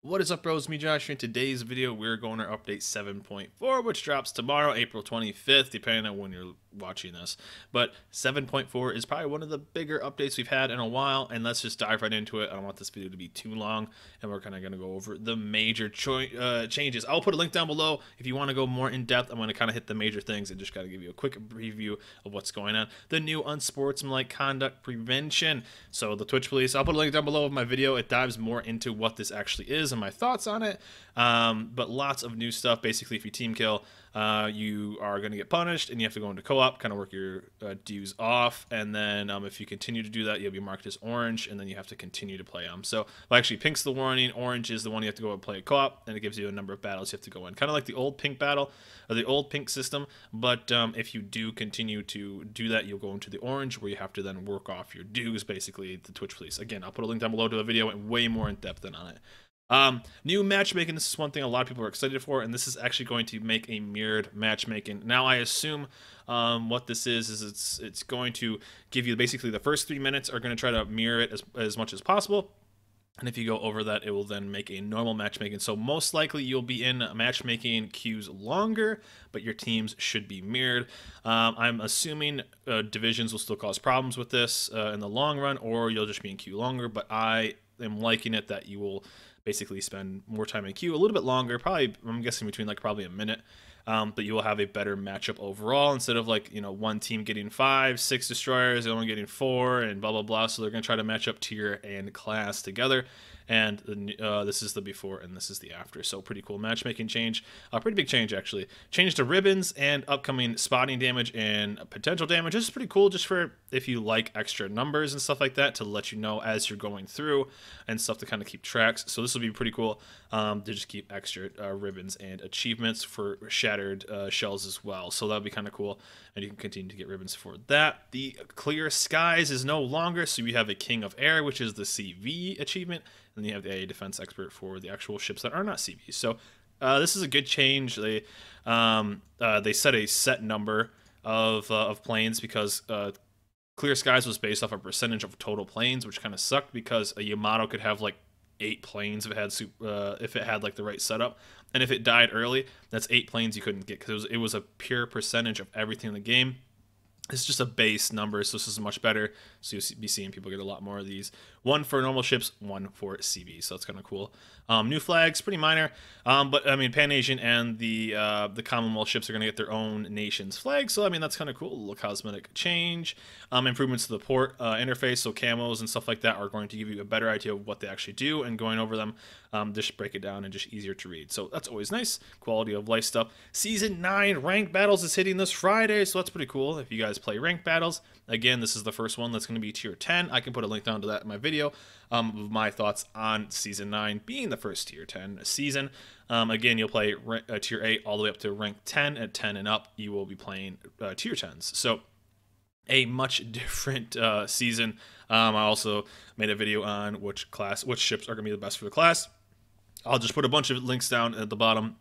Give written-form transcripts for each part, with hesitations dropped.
What is up, bros? Me, Josh. In today's video, we're going to update 7.4, which drops tomorrow, April 25th, depending on when you're watching this. But 7.4 is probably one of the bigger updates we've had in a while, and let's just dive right into it. I don't want this video to be too long, and we're kind of going to go over the major changes. I'll put a link down below if you want to go more in depth. I'm going to kind of hit the major things and just got to give you a quick preview of what's going on. The new unsportsmanlike conduct prevention. So the Twitch police, I'll put a link down below of my video. It dives more into what this actually is and my thoughts on it, but lots of new stuff. Basically, if you team kill, you are going to get punished and you have to go into co-op, kind of work your dues off, and then if you continue to do that, you'll be marked as orange, and then you have to continue to play them. So well, actually, pink's the warning, orange is the one you have to go and play co-op, and it gives you a number of battles you have to go in, kind of like the old pink battle or the old pink system. But if you do continue to do that, you'll go into the orange, where you have to then work off your dues, basically the Twitch police. Again, I'll put a link down below to the video and way more in depth than on it. New matchmaking. This is one thing a lot of people are excited for, and this is actually going to make a mirrored matchmaking. Now, I assume what this is it's going to give you basically the first 3 minutes are going to try to mirror it as much as possible. And if you go over that, it will then make a normal matchmaking. So most likely you'll be in matchmaking queues longer, but your teams should be mirrored. I'm assuming divisions will still cause problems with this in the long run, or you'll just be in queue longer. But I am liking it that you will basically spend more time in queue, a little bit longer, probably I'm guessing between like probably a minute. But you will have a better matchup overall, instead of like, you know, one team getting 5, 6 destroyers, the other one getting 4, and blah blah blah. So they're going to try to match up tier and class together, and this is the before and this is the after. So pretty cool matchmaking change, a pretty big change actually. Change to ribbons and upcoming spotting damage and potential damage. This is pretty cool, just for if you like extra numbers and stuff like that, to let you know as you're going through and stuff, to kind of keep tracks. So this will be pretty cool to just keep extra ribbons and achievements for shattered shells as well. So that'll be kind of cool, and you can continue to get ribbons for that. The clear skies is no longer, so we have a king of air, which is the CV achievement, and then you have the defense expert for the actual ships that are not CVs. So this is a good change. They set a set number of planes, because clear skies was based off a percentage of total planes, which kind of sucked, because a Yamato could have like 8 planes if it had like the right setup, and if it died early, that's 8 planes you couldn't get, because it was a pure percentage of everything in the game. It's just a base number, so this is much better. So you'll be seeing people get a lot more of these. 1 for normal ships, 1 for CV. So that's kind of cool. New flags, pretty minor, but I mean, Pan Asian and the Commonwealth ships are going to get their own nation's flag. So I mean, that's kind of cool. A little cosmetic change. Improvements to the port interface, so camos and stuff like that are going to give you a better idea of what they actually do, and going over them, just break it down and just easier to read. So that's always nice. Quality of life stuff. Season 9 ranked battles is hitting this Friday, so that's pretty cool. If you guys play ranked battles, again, this is the first one that's going to be tier 10. I can put a link down to that in my video of my thoughts on season 9 being the first tier 10 season. Again, you'll play tier 8 all the way up to rank 10. At 10 and up, you will be playing tier 10s. So a much different season. I also made a video on which ships are going to be the best for the class. I'll just put a bunch of links down at the bottom.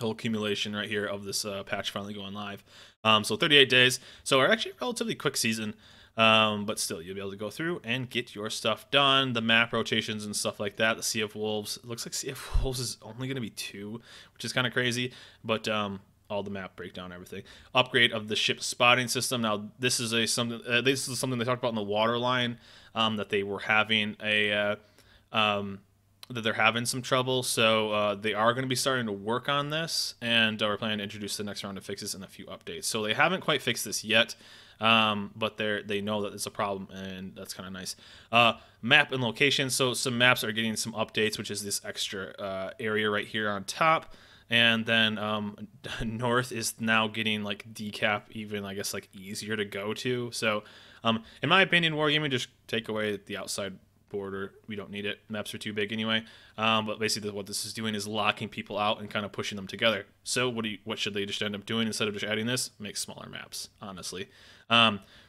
Whole accumulation right here of this patch finally going live. So 38 days. So we're actually a relatively quick season, but still, you'll be able to go through and get your stuff done. The map rotations and stuff like that. The Sea of Wolves. It looks like Sea of Wolves is only going to be 2, which is kind of crazy. But all the map breakdown, everything. Upgrade of the ship spotting system. Now, this is something they talked about in the waterline, that they were having that they're having some trouble, so they are going to be starting to work on this, and we're planning to introduce the next round of fixes and a few updates. So they haven't quite fixed this yet, but they know that it's a problem, and that's kind of nice. Map and location. So some maps are getting some updates, which is this extra area right here on top. And then north is now getting like decap, even I guess like easier to go to. So in my opinion, Wargaming, just take away the outside border. We don't need it. Maps are too big anyway. But basically what this is doing is locking people out and kind of pushing them together. So what should they just end up doing instead of just adding this? Make smaller maps, honestly.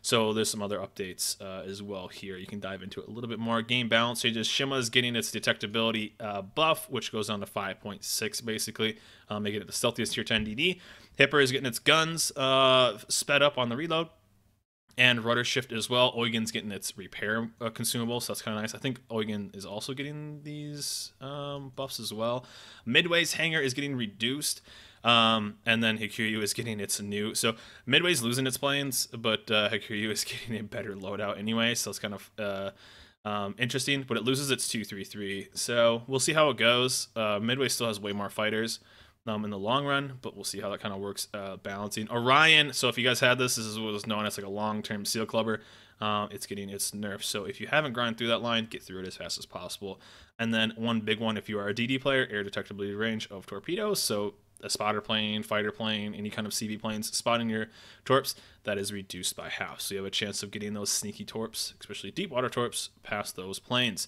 So there's some other updates as well here. You can dive into it a little bit more. Game balance changes. Shima is getting its detectability buff, which goes down to 5.6 basically, making it the stealthiest tier 10 DD. Hipper is getting its guns sped up on the reload. and rudder shift as well. Eugen's getting its repair consumable, so that's kind of nice. I think Eugen is also getting these buffs as well. Midway's hanger is getting reduced, and then Hikiryu is getting its new. So Midway's losing its planes, but Hikiryu is getting a better loadout anyway, so it's kind of interesting. But it loses its 2-3-3, so we'll see how it goes. Midway still has way more fighters in the long run, but we'll see how that kind of works balancing. Orion, so if you guys had this is what was known as like a long-term seal clubber. It's getting its nerf, so if you haven't grinded through that line, get through it as fast as possible. And then one big one, if you are a DD player, air detectability range of torpedoes, so a spotter plane, fighter plane, any kind of CV planes spotting your torps, that is reduced by half, so you have a chance of getting those sneaky torps, especially deep water torps, past those planes.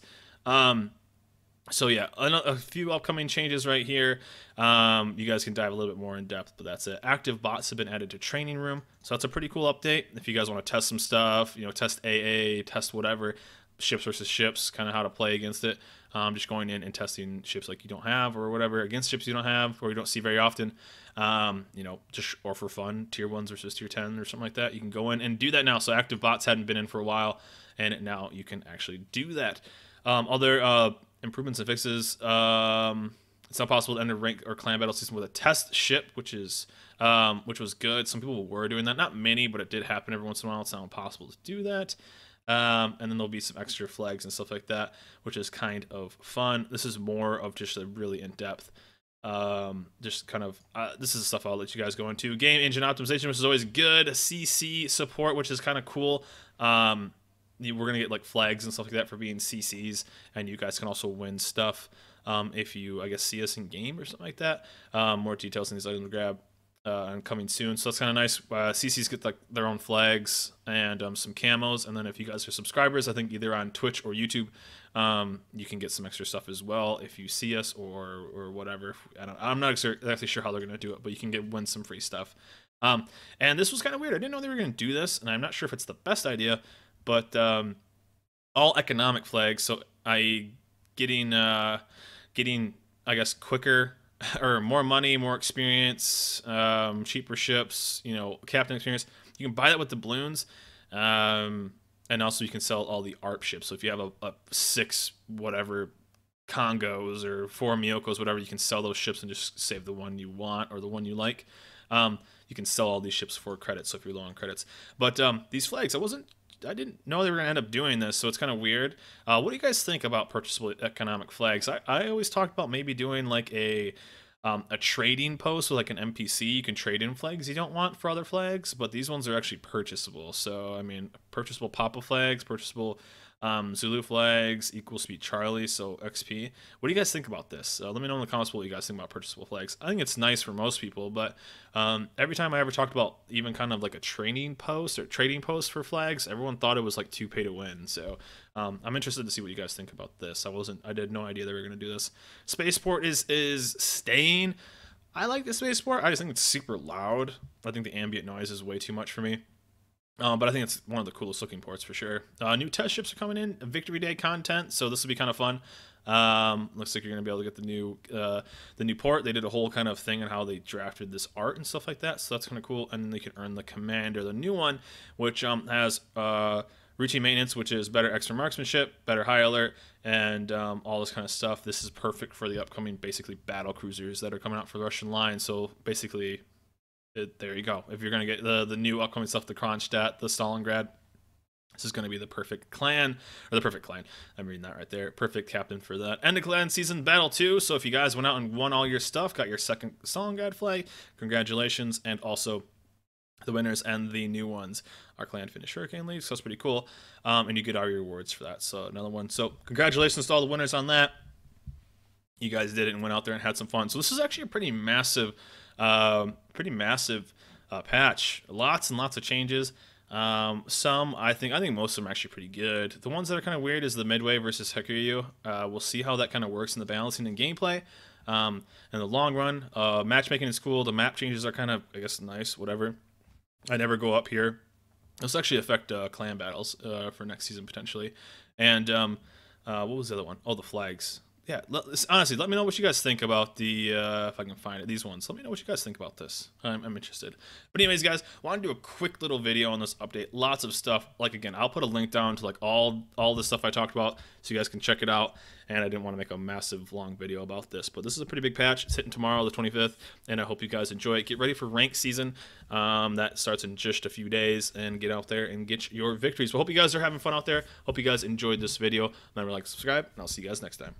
So yeah, a few upcoming changes right here. You guys can dive a little bit more in depth, but that's it. Active bots have been added to training room, so that's a pretty cool update. If you guys want to test some stuff, test AA, test whatever, ships versus ships, kind of how to play against it. Just going in and testing ships like you don't have or whatever against ships you don't have or you don't see very often. Just or for fun, tier 1s versus tier 10 or something like that. You can go in and do that now. So active bots hadn't been in for a while, and now you can actually do that. Other improvements and fixes. It's not possible to enter rank or clan battle season with a test ship, which was good. Some people were doing that, not many, but it did happen every once in a while. It's not impossible to do that. And then there'll be some extra flags and stuff like that, which is kind of fun. This is more of just a really in-depth, just kind of, this is stuff I'll let you guys go into. Game engine optimization, which is always good. CC support, which is kind of cool. We're going to get like flags and stuff like that for being CCs, and you guys can also win stuff if you, I guess, see us in game or something like that. More details in these items to grab and coming soon, so that's kind of nice. CCs get like their own flags and some camos, and then if you guys are subscribers, I think either on Twitch or YouTube, you can get some extra stuff as well if you see us or whatever. I'm not exactly sure how they're going to do it, but you can win some free stuff. And this was kind of weird. I didn't know they were going to do this, and I'm not sure if it's the best idea. But all economic flags, so getting I guess quicker or more money, more experience, cheaper ships, captain experience. You can buy that with the balloons, and also you can sell all the ARP ships. So if you have a 6 whatever Congos or 4 Miyokos, whatever, you can sell those ships and just save the one you want or the one you like. You can sell all these ships for credits, so if you're low on credits. But these flags, I didn't know they were going to end up doing this, so it's kind of weird. What do you guys think about purchasable economic flags? I always talked about maybe doing like a trading post with like an NPC. You can trade in flags you don't want for other flags, but these ones are actually purchasable. So, I mean, purchasable Papa flags, purchasable Zulu flags, equal speed Charlie, so XP. What do you guys think about this? Let me know in the comments what you guys think about purchasable flags. I think it's nice for most people, but every time I ever talked about even kind of like a training post or trading post for flags, everyone thought it was like too pay to win. So I'm interested to see what you guys think about this. I had no idea they were going to do this. Spaceport is staying. I like the spaceport. I just think it's super loud. I think the ambient noise is way too much for me. But I think it's one of the coolest looking ports for sure. New test ships are coming in, Victory Day content, so this will be kind of fun. Looks like you're going to be able to get the new port. They did a whole kind of thing on how they drafted this art and stuff like that, so that's kind of cool. And then they can earn the Commander, the new one, which has routine maintenance, which is better extra marksmanship, better high alert, and all this kind of stuff. This is perfect for the upcoming, basically, battle cruisers that are coming out for the Russian line. So basically, there you go. If you're going to get the new upcoming stuff, the Kronstadt, the Stalingrad, this is going to be the perfect clan, or the perfect clan. I'm reading that right there. Perfect captain for that. End of clan season battle 2. So if you guys went out and won all your stuff, got your second Stalingrad flag, congratulations. And also the winners and the new ones. Our clan finished Hurricane League, so that's pretty cool. And you get all your rewards for that. So another one. So congratulations to all the winners on that. You guys did it and went out there and had some fun. So this is actually a pretty massive patch. Lots and lots of changes. Some I think most of them are actually pretty good. The ones that are kind of weird is the Midway versus Hikiryu. We'll see how that kind of works in the balancing and gameplay. In the long run, matchmaking is cool. The map changes are kind of, I guess, nice. Whatever. I never go up here. This will actually affect clan battles for next season potentially. And what was the other one? Oh, the flags. yeah, honestly, let me know what you guys think about the, if I can find it, these ones. Let me know what you guys think about this. I'm interested. But anyways, guys, want to do a quick little video on this update. Lots of stuff. Like, again, I'll put a link down to, like, all the stuff I talked about so you guys can check it out. And I didn't want to make a massive, long video about this. But this is a pretty big patch. It's hitting tomorrow, the 25th. And I hope you guys enjoy it. Get ready for rank season. That starts in just a few days. And get out there and get your victories. But hope you guys are having fun out there. Hope you guys enjoyed this video. Remember to like, subscribe, and I'll see you guys next time.